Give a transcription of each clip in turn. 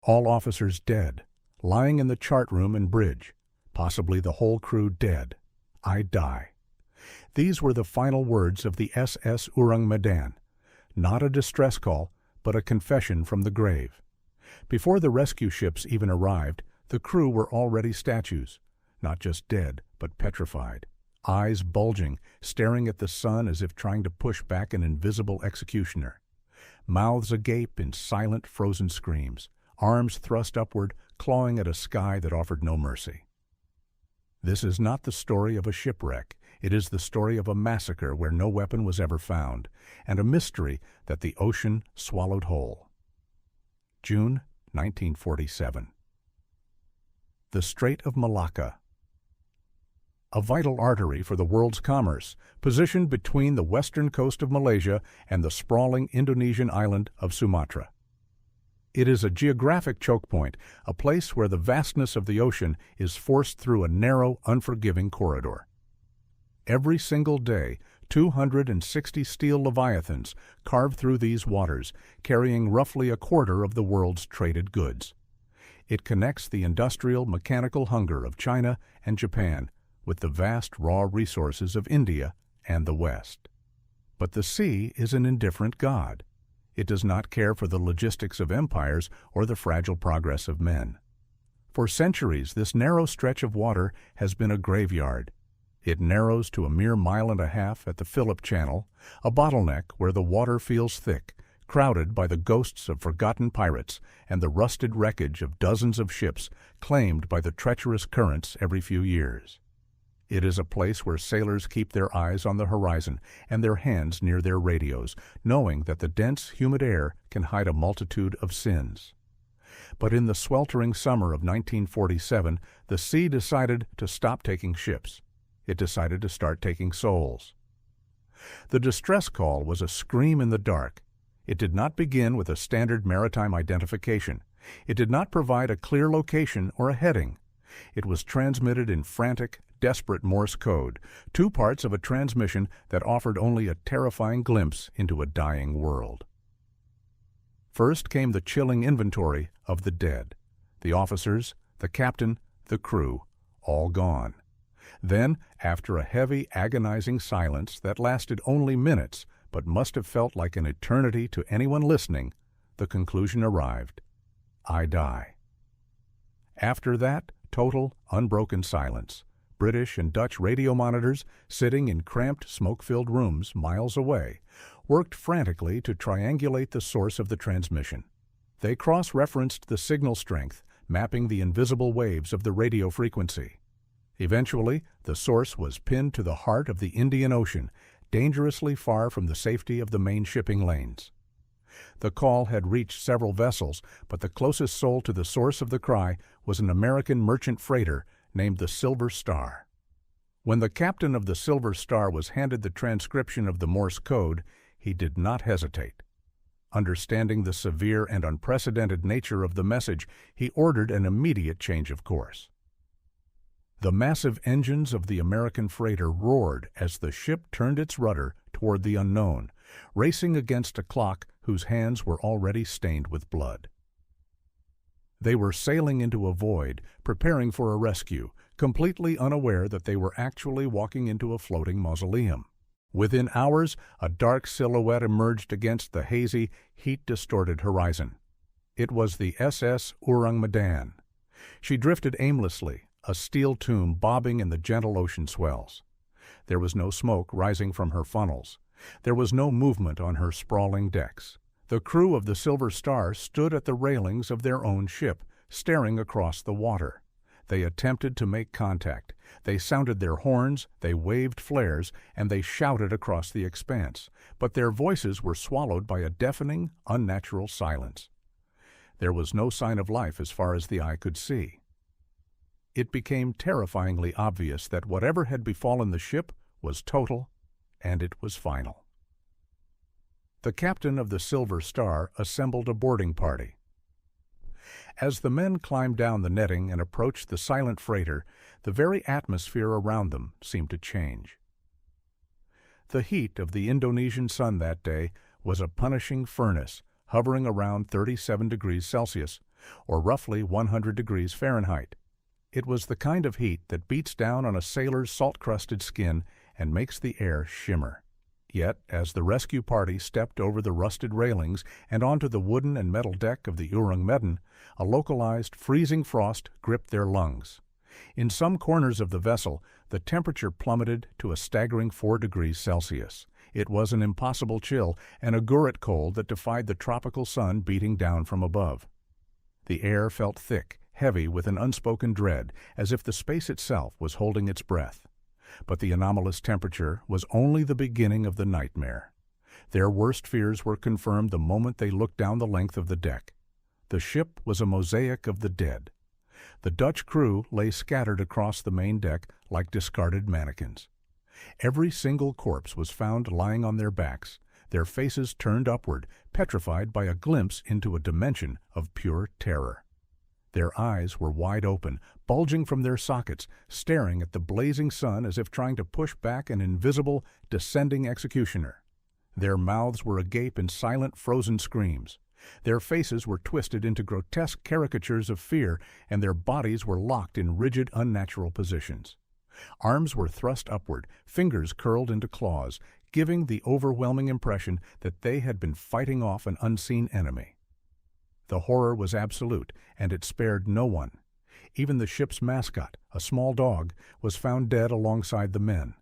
All officers dead, lying in the chart room and bridge, possibly the whole crew dead. I die. These were the final words of the SS Ourang Medan, not a distress call, but a confession from the grave. Before the rescue ships even arrived, the crew were already statues, not just dead, but petrified, eyes bulging, staring at the sun as if trying to push back an invisible executioner, mouths agape in silent, frozen screams, arms thrust upward, clawing at a sky that offered no mercy. This is not the story of a shipwreck. It is the story of a massacre where no weapon was ever found, and a mystery that the ocean swallowed whole. June 1947. The Strait of Malacca. A vital artery for the world's commerce, positioned between the western coast of Malaysia and the sprawling Indonesian island of Sumatra. It is a geographic choke point, a place where the vastness of the ocean is forced through a narrow, unforgiving corridor. Every single day, 260 steel leviathans carve through these waters, carrying roughly a quarter of the world's traded goods. It connects the industrial, mechanical hunger of China and Japan with the vast raw resources of India and the West. But the sea is an indifferent god. It does not care for the logistics of empires or the fragile progress of men. For centuries, this narrow stretch of water has been a graveyard. It narrows to a mere mile and a half at the Phillip Channel, a bottleneck where the water feels thick, crowded by the ghosts of forgotten pirates and the rusted wreckage of dozens of ships claimed by the treacherous currents every few years. It is a place where sailors keep their eyes on the horizon and their hands near their radios, knowing that the dense, humid air can hide a multitude of sins. But in the sweltering summer of 1947, the sea decided to stop taking ships. It decided to start taking souls. The distress call was a scream in the dark. It did not begin with a standard maritime identification. It did not provide a clear location or a heading. It was transmitted in frantic, desperate Morse code, two parts of a transmission that offered only a terrifying glimpse into a dying world. First came the chilling inventory of the dead. The officers, the captain, the crew, all gone. Then, after a heavy, agonizing silence that lasted only minutes, but must have felt like an eternity to anyone listening, the conclusion arrived. I die. After that, total, unbroken silence. British and Dutch radio monitors, sitting in cramped, smoke-filled rooms miles away, worked frantically to triangulate the source of the transmission. They cross-referenced the signal strength, mapping the invisible waves of the radio frequency. Eventually, the source was pinned to the heart of the Indian Ocean, dangerously far from the safety of the main shipping lanes. The call had reached several vessels, but the closest soul to the source of the cry was an American merchant freighter named the Silver Star. When the captain of the Silver Star was handed the transcription of the Morse code, he did not hesitate. Understanding the severe and unprecedented nature of the message, he ordered an immediate change of course. The massive engines of the American freighter roared as the ship turned its rudder toward the unknown, racing against a clock whose hands were already stained with blood. They were sailing into a void, preparing for a rescue, completely unaware that they were actually walking into a floating mausoleum. Within hours, a dark silhouette emerged against the hazy, heat-distorted horizon. It was the SS Ourang Medan. She drifted aimlessly, a steel tomb bobbing in the gentle ocean swells. There was no smoke rising from her funnels. There was no movement on her sprawling decks. The crew of the Silver Star stood at the railings of their own ship, staring across the water. They attempted to make contact. They sounded their horns, they waved flares, and they shouted across the expanse, but their voices were swallowed by a deafening, unnatural silence. There was no sign of life as far as the eye could see. It became terrifyingly obvious that whatever had befallen the ship was total, and it was final. The captain of the Silver Star assembled a boarding party. As the men climbed down the netting and approached the silent freighter, the very atmosphere around them seemed to change. The heat of the Indonesian sun that day was a punishing furnace, hovering around 37 degrees Celsius, or roughly 100 degrees Fahrenheit. It was the kind of heat that beats down on a sailor's salt-crusted skin and makes the air shimmer. Yet, as the rescue party stepped over the rusted railings and onto the wooden and metal deck of the Ourang Medan, a localized freezing frost gripped their lungs. In some corners of the vessel, the temperature plummeted to a staggering 4 degrees Celsius. It was an impossible chill, an agurate cold that defied the tropical sun beating down from above. The air felt thick, heavy with an unspoken dread, as if the space itself was holding its breath. But the anomalous temperature was only the beginning of the nightmare. Their worst fears were confirmed the moment they looked down the length of the deck. The ship was a mosaic of the dead. The Dutch crew lay scattered across the main deck like discarded mannequins. Every single corpse was found lying on their backs, their faces turned upward, petrified by a glimpse into a dimension of pure terror. Their eyes were wide open, bulging from their sockets, staring at the blazing sun as if trying to push back an invisible, descending executioner. Their mouths were agape in silent, frozen screams. Their faces were twisted into grotesque caricatures of fear, and their bodies were locked in rigid, unnatural positions. Arms were thrust upward, fingers curled into claws, giving the overwhelming impression that they had been fighting off an unseen enemy. The horror was absolute, and it spared no one. Even the ship's mascot, a small dog, was found dead alongside the men.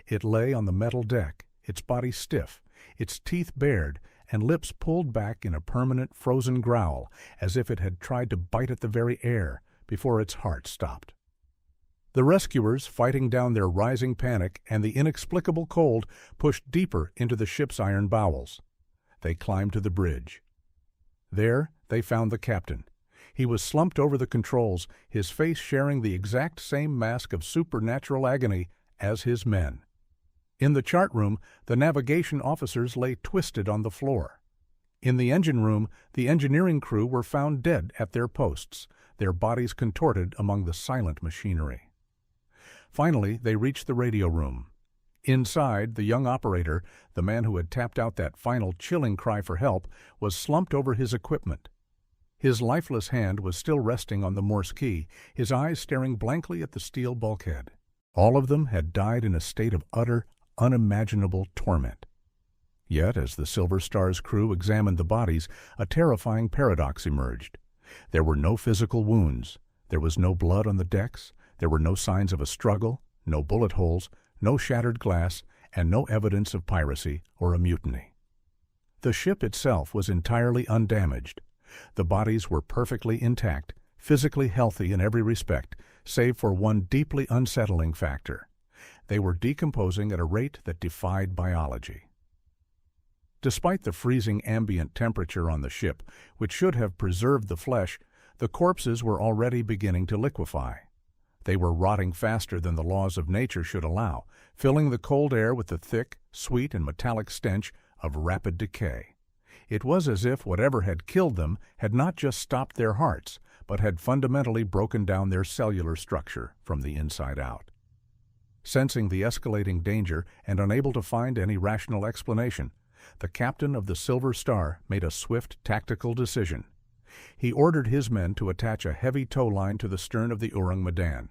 It lay on the metal deck, its body stiff, its teeth bared, and lips pulled back in a permanent frozen growl, as if it had tried to bite at the very air before its heart stopped. The rescuers, fighting down their rising panic and the inexplicable cold, pushed deeper into the ship's iron bowels. They climbed to the bridge. There, they found the captain. He was slumped over the controls, his face sharing the exact same mask of supernatural agony as his men. In the chart room, the navigation officers lay twisted on the floor. In the engine room, the engineering crew were found dead at their posts, their bodies contorted among the silent machinery. Finally, they reached the radio room. Inside, the young operator, the man who had tapped out that final chilling cry for help, was slumped over his equipment. His lifeless hand was still resting on the Morse key, his eyes staring blankly at the steel bulkhead. All of them had died in a state of utter, unimaginable torment. Yet, as the Silver Star's crew examined the bodies, a terrifying paradox emerged. There were no physical wounds. There was no blood on the decks. There were no signs of a struggle, no bullet holes, no shattered glass, and no evidence of piracy or a mutiny. The ship itself was entirely undamaged. The bodies were perfectly intact, physically healthy in every respect, save for one deeply unsettling factor. They were decomposing at a rate that defied biology. Despite the freezing ambient temperature on the ship, which should have preserved the flesh, the corpses were already beginning to liquefy. They were rotting faster than the laws of nature should allow, filling the cold air with the thick, sweet, and metallic stench of rapid decay. It was as if whatever had killed them had not just stopped their hearts, but had fundamentally broken down their cellular structure from the inside out. Sensing the escalating danger and unable to find any rational explanation, the captain of the Silver Star made a swift tactical decision. He ordered his men to attach a heavy tow line to the stern of the Ourang Medan.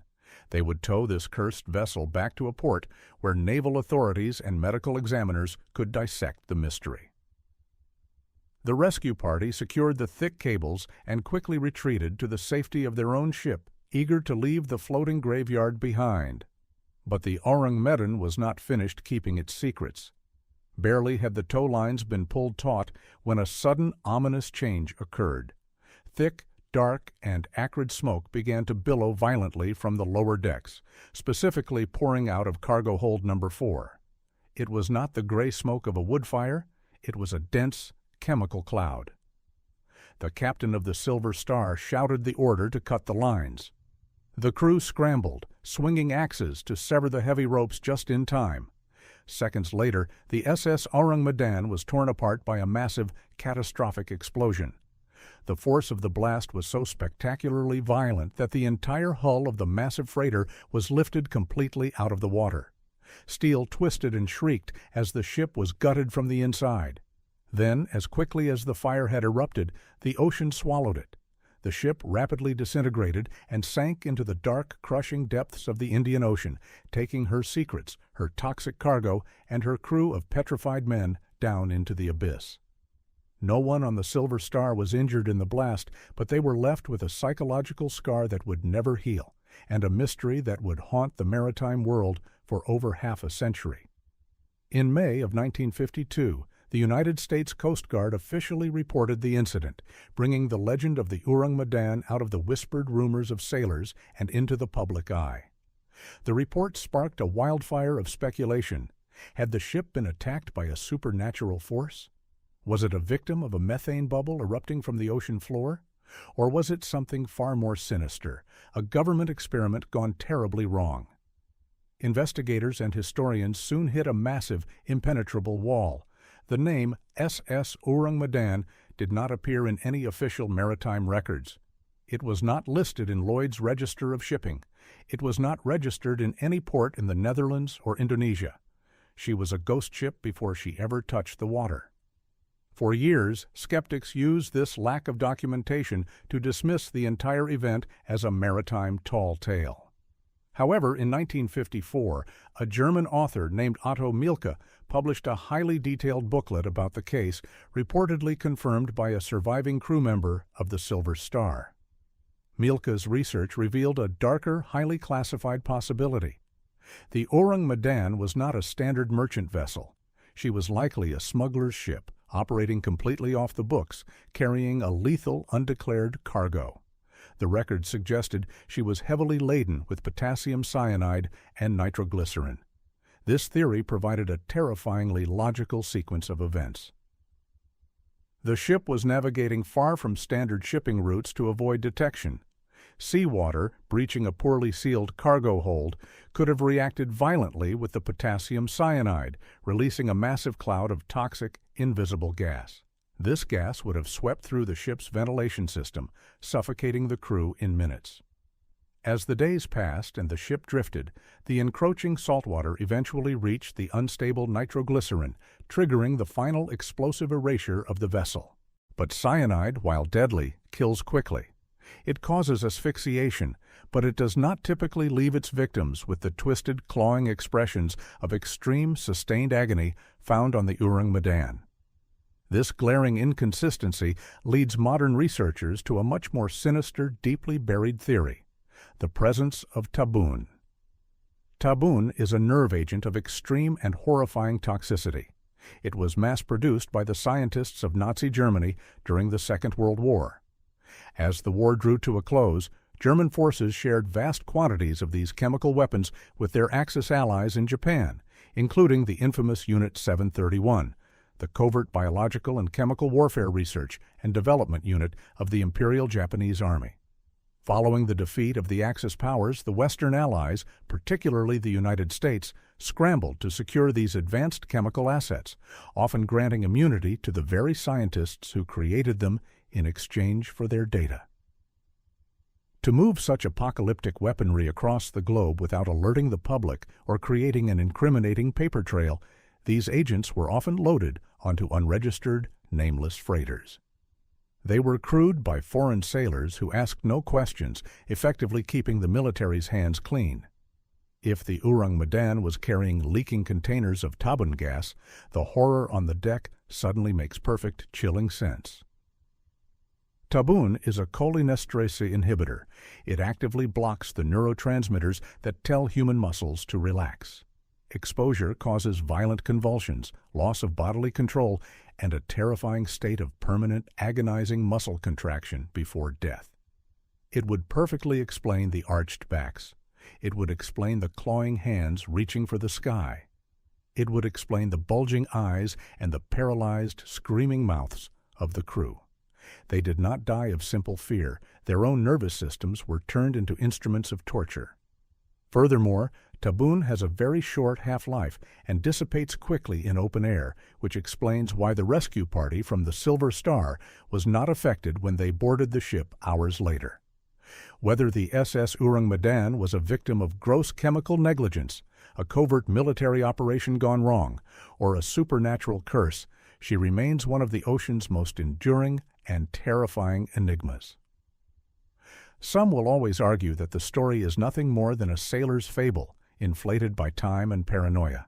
They would tow this cursed vessel back to a port where naval authorities and medical examiners could dissect the mystery. The rescue party secured the thick cables and quickly retreated to the safety of their own ship, eager to leave the floating graveyard behind. But the Ourang Medan was not finished keeping its secrets. Barely had the tow lines been pulled taut when a sudden, ominous change occurred. Thick, dark, and acrid smoke began to billow violently from the lower decks, specifically pouring out of cargo hold number 4. It was not the gray smoke of a wood fire, it was a dense, chemical cloud. The captain of the Silver Star shouted the order to cut the lines. The crew scrambled, swinging axes to sever the heavy ropes just in time. Seconds later, the SS Ourang Medan was torn apart by a massive, catastrophic explosion. The force of the blast was so spectacularly violent that the entire hull of the massive freighter was lifted completely out of the water. Steel twisted and shrieked as the ship was gutted from the inside. Then, as quickly as the fire had erupted, the ocean swallowed it. The The ship rapidly disintegrated and sank into the dark, crushing depths of the Indian Ocean, taking her secrets, her toxic cargo, and her crew of petrified men down into the abyss. No one on the Silver Star was injured in the blast, but they were left with a psychological scar that would never heal, and a mystery that would haunt the maritime world for over half a century. In May of 1952, the United States Coast Guard officially reported the incident, bringing the legend of the Ourang Medan out of the whispered rumors of sailors and into the public eye. The report sparked a wildfire of speculation. Had the ship been attacked by a supernatural force? Was it a victim of a methane bubble erupting from the ocean floor? Or was it something far more sinister, a government experiment gone terribly wrong? Investigators and historians soon hit a massive, impenetrable wall. The name SS Ourang Medan did not appear in any official maritime records. It was not listed in Lloyd's Register of Shipping. It was not registered in any port in the Netherlands or Indonesia. She was a ghost ship before she ever touched the water. For years, skeptics used this lack of documentation to dismiss the entire event as a maritime tall tale. However, in 1954, a German author named Otto Mielke published a highly detailed booklet about the case, reportedly confirmed by a surviving crew member of the Silver Star. Mielke's research revealed a darker, highly classified possibility. The Ourang Medan was not a standard merchant vessel. She was likely a smuggler's ship, operating completely off the books, carrying a lethal, undeclared cargo. The record suggested she was heavily laden with potassium cyanide and nitroglycerin. This theory provided a terrifyingly logical sequence of events. The ship was navigating far from standard shipping routes to avoid detection. Seawater, breaching a poorly sealed cargo hold, could have reacted violently with the potassium cyanide, releasing a massive cloud of toxic, invisible gas. This gas would have swept through the ship's ventilation system, suffocating the crew in minutes. As the days passed and the ship drifted, the encroaching saltwater eventually reached the unstable nitroglycerin, triggering the final explosive erasure of the vessel. But cyanide, while deadly, kills quickly. It causes asphyxiation, but it does not typically leave its victims with the twisted, clawing expressions of extreme, sustained agony found on the Ourang Medan. This glaring inconsistency leads modern researchers to a much more sinister, deeply buried theory: the presence of taboon. Taboon is a nerve agent of extreme and horrifying toxicity. It was mass-produced by the scientists of Nazi Germany during the Second World War. As the war drew to a close, German forces shared vast quantities of these chemical weapons with their Axis allies in Japan, including the infamous Unit 731, the covert biological and chemical warfare research and development unit of the Imperial Japanese Army. Following the defeat of the Axis powers, the Western Allies, particularly the United States, scrambled to secure these advanced chemical assets, often granting immunity to the very scientists who created them in exchange for their data. To move such apocalyptic weaponry across the globe without alerting the public or creating an incriminating paper trail, these agents were often loaded onto unregistered, nameless freighters. They were crewed by foreign sailors who asked no questions, effectively keeping the military's hands clean. If the Ourang Medan was carrying leaking containers of taboon gas, the horror on the deck suddenly makes perfect, chilling sense. Taboon is a cholinesterase inhibitor. It actively blocks the neurotransmitters that tell human muscles to relax. Exposure causes violent convulsions, loss of bodily control, and a terrifying state of permanent, agonizing muscle contraction before death. It would perfectly explain the arched backs. It would explain the clawing hands reaching for the sky. It would explain the bulging eyes and the paralyzed, screaming mouths of the crew. They did not die of simple fear. Their own nervous systems were turned into instruments of torture. Furthermore, taboon has a very short half-life and dissipates quickly in open air, which explains why the rescue party from the Silver Star was not affected when they boarded the ship hours later. Whether the SS Ourang Medan was a victim of gross chemical negligence, a covert military operation gone wrong, or a supernatural curse, she remains one of the ocean's most enduring and terrifying enigmas. Some will always argue that the story is nothing more than a sailor's fable, inflated by time and paranoia.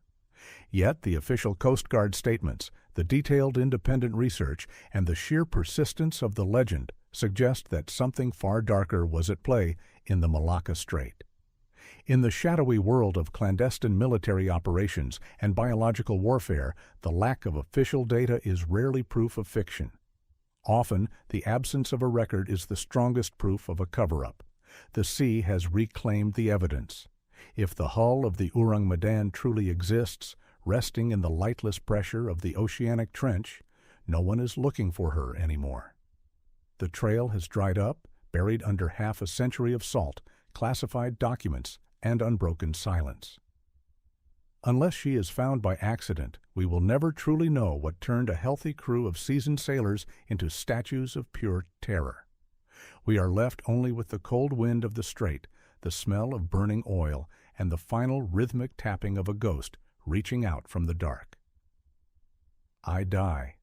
Yet the official Coast Guard statements, the detailed independent research, and the sheer persistence of the legend suggest that something far darker was at play in the Malacca Strait. In the shadowy world of clandestine military operations and biological warfare, the lack of official data is rarely proof of fiction. Often, the absence of a record is the strongest proof of a cover-up. The sea has reclaimed the evidence. If the hull of the Ourang Medan truly exists, resting in the lightless pressure of the oceanic trench, no one is looking for her anymore. The trail has dried up, buried under half a century of salt, classified documents, and unbroken silence. Unless she is found by accident, we will never truly know what turned a healthy crew of seasoned sailors into statues of pure terror. We are left only with the cold wind of the strait, the smell of burning oil, and the final rhythmic tapping of a ghost reaching out from the dark. I die.